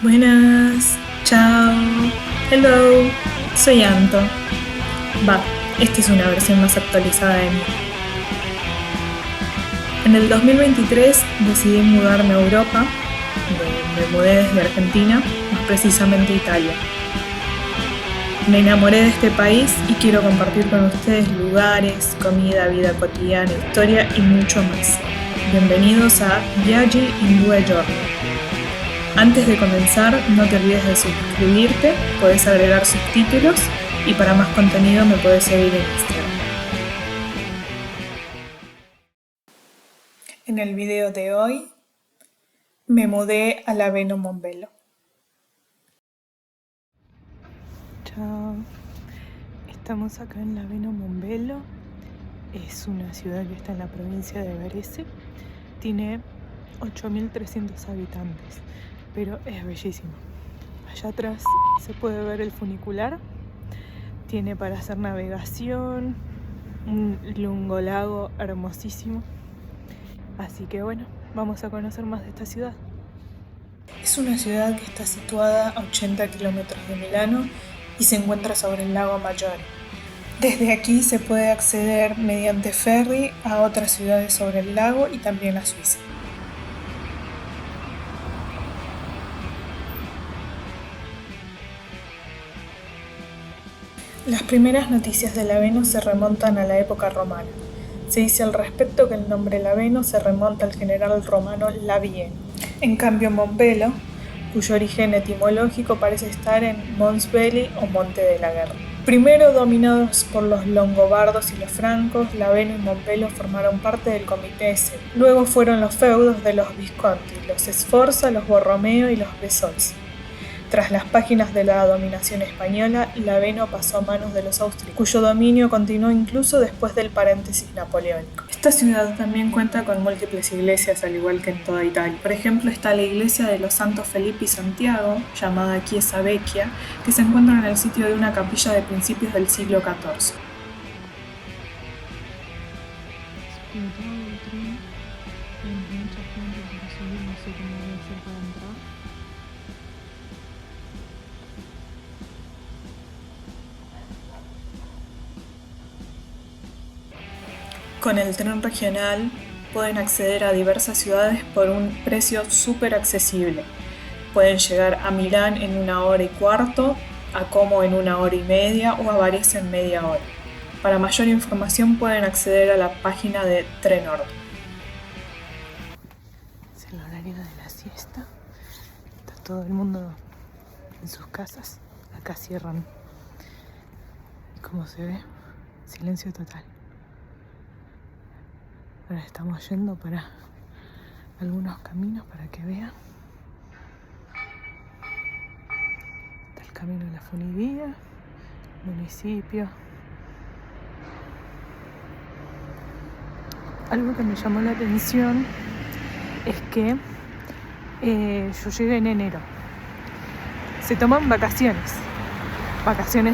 Buenas, chao, hello, soy Anto. Esta es una versión más actualizada de mí. En el 2023 decidí mudarme a Europa, me mudé desde Argentina, más precisamente Italia. Me enamoré de este país y quiero compartir con ustedes lugares, comida, vida cotidiana, historia y mucho más. Bienvenidos a Viaggi in Due Giorni. Antes de comenzar, no te olvides de suscribirte, podés agregar subtítulos y para más contenido me podés seguir en Instagram. En el video de hoy me mudé a Laveno Mombello. Chao. Estamos acá en Laveno Mombello. Es una ciudad que está en la provincia de Varese. Tiene 8.300 habitantes, pero es bellísimo. Allá atrás se puede ver el funicular. Tiene para hacer navegación, un lungolago hermosísimo. Así que bueno, vamos a conocer más de esta ciudad. Es una ciudad que está situada a 80 kilómetros de Milano y se encuentra sobre el lago Maggiore. Desde aquí se puede acceder mediante ferry a otras ciudades sobre el lago y también a Suiza. Las primeras noticias de Laveno se remontan a la época romana. Se dice al respecto que el nombre Laveno se remonta al general romano Labieno. En cambio Mombello, cuyo origen etimológico parece estar en Mons Belli o Monte de la Guerra. Primero dominados por los longobardos y los francos, Laveno y Mombello formaron parte del Comitese. Luego fueron los feudos de los Visconti, los Sforza, los Borromeo y los Besolsi. Tras las páginas de la dominación española, Laveno pasó a manos de los austriacos, cuyo dominio continuó incluso después del paréntesis napoleónico. Esta ciudad también cuenta con múltiples iglesias, al igual que en toda Italia. Por ejemplo, está la iglesia de los Santos Felipe y Santiago, llamada Chiesa Vecchia, que se encuentra en el sitio de una capilla de principios del siglo XIV. Con el tren regional pueden acceder a diversas ciudades por un precio súper accesible. Pueden llegar a Milán en 1 hora y cuarto, a Como en 1 hora y media o a Varese en media hora. Para mayor información pueden acceder a la página de Trenord. Es el horario de la siesta. Está todo el mundo en sus casas. Acá cierran. Y como se ve, silencio total. Ahora estamos yendo para algunos caminos para que vean. Está el camino de la funivía, municipio. Algo que me llamó la atención es que yo llegué en enero. Se toman vacaciones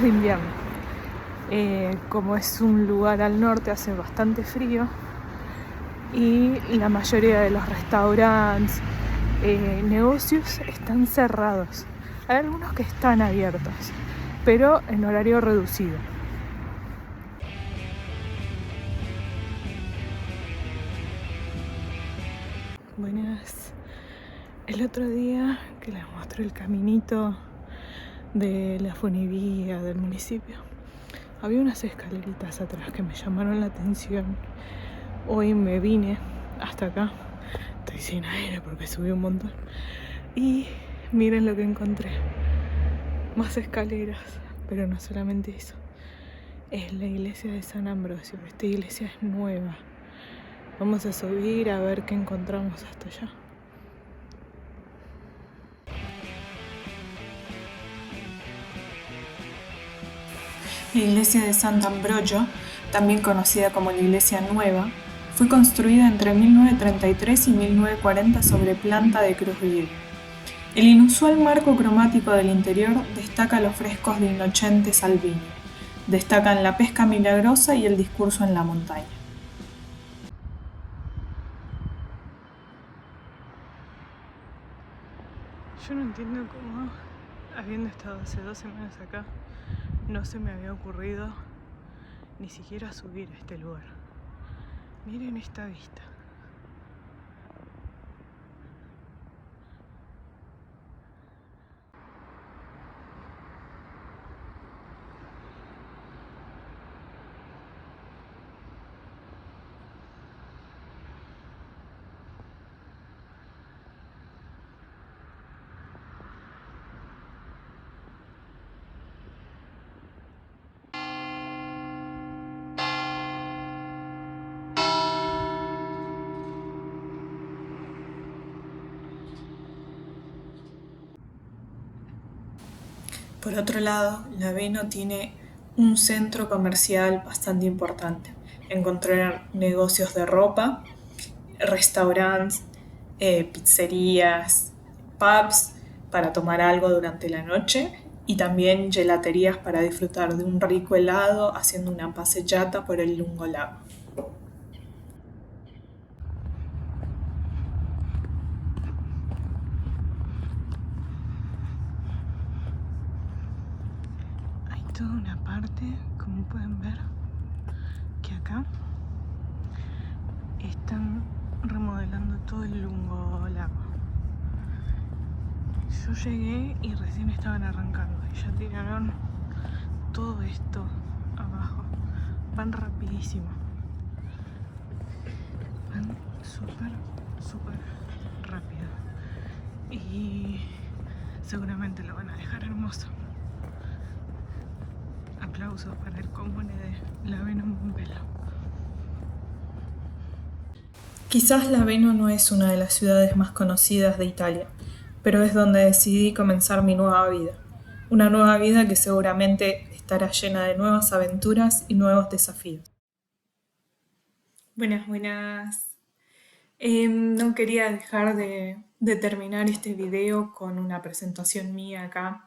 de invierno. Como es un lugar al norte, hace bastante frío. Y la mayoría de los restaurantes, negocios están cerrados. Hay algunos que están abiertos, pero en horario reducido. Buenas. El otro día que les mostré el caminito de la funivía del municipio, había unas escaleritas atrás que me llamaron la atención. Hoy me vine hasta acá, estoy sin aire porque subí un montón. Y miren lo que encontré, más escaleras, pero no solamente eso. Es la iglesia de San Ambrosio, esta iglesia es nueva. Vamos a subir a ver qué encontramos hasta allá. La iglesia de Sant'Ambrogio, también conocida como la Iglesia Nueva, fue construida entre 1933 y 1940 sobre planta de cruz griega. El inusual marco cromático del interior destaca los frescos de Innocente Salvini. Destacan la pesca milagrosa y el discurso en la montaña. Yo no entiendo cómo, habiendo estado hace 2 semanas acá, no se me había ocurrido ni siquiera subir a este lugar. Miren esta vista. Por otro lado, Laveno tiene un centro comercial bastante importante. Encontrar negocios de ropa, restaurantes, pizzerías, pubs para tomar algo durante la noche y también gelaterías para disfrutar de un rico helado haciendo una passegiata por el lungo lago. Hay toda una parte, como pueden ver, que acá están remodelando todo el lungo lago. Yo llegué y recién estaban arrancando y ya tiraron todo esto abajo. Van rapidísimo. Van súper rápido. Y seguramente lo van a dejar hermoso. Aplausos para el comune de Laveno Mombello. Quizás Laveno no es una de las ciudades más conocidas de Italia, pero es donde decidí comenzar mi nueva vida. Una nueva vida que seguramente estará llena de nuevas aventuras y nuevos desafíos. Buenas. No quería dejar de terminar este video con una presentación mía acá.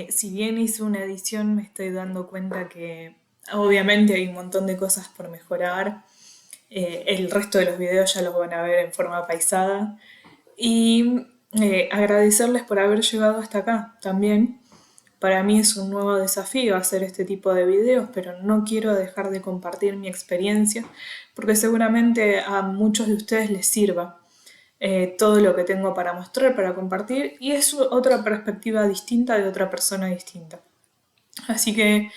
Si bien hice una edición, me estoy dando cuenta que obviamente hay un montón de cosas por mejorar. El resto de los videos ya los van a ver en forma paisada. Y agradecerles por haber llegado hasta acá también. Para mí es un nuevo desafío hacer este tipo de videos, pero no quiero dejar de compartir mi experiencia porque seguramente a muchos de ustedes les sirva todo lo que tengo para mostrar, para compartir, y es otra perspectiva distinta de otra persona distinta. Así que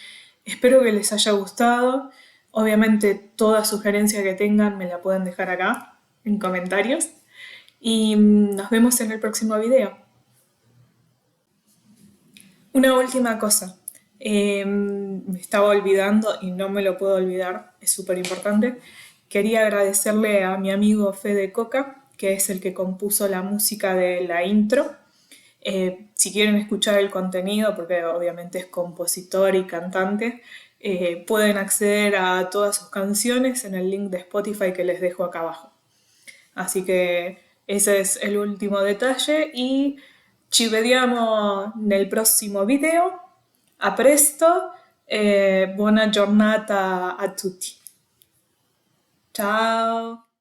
espero que les haya gustado. Obviamente toda sugerencia que tengan me la pueden dejar acá en comentarios y nos vemos en el próximo video. Una última cosa, me estaba olvidando y no me lo puedo olvidar, es súper importante. Quería agradecerle a mi amigo Fede Coca, que es el que compuso la música de la intro. Si quieren escuchar el contenido, porque obviamente es compositor y cantante, pueden acceder a todas sus canciones en el link de Spotify que les dejo acá abajo. Así que ese es el ultimo detalle y ci vediamo nel prossimo video. A presto e buona giornata a tutti. Ciao!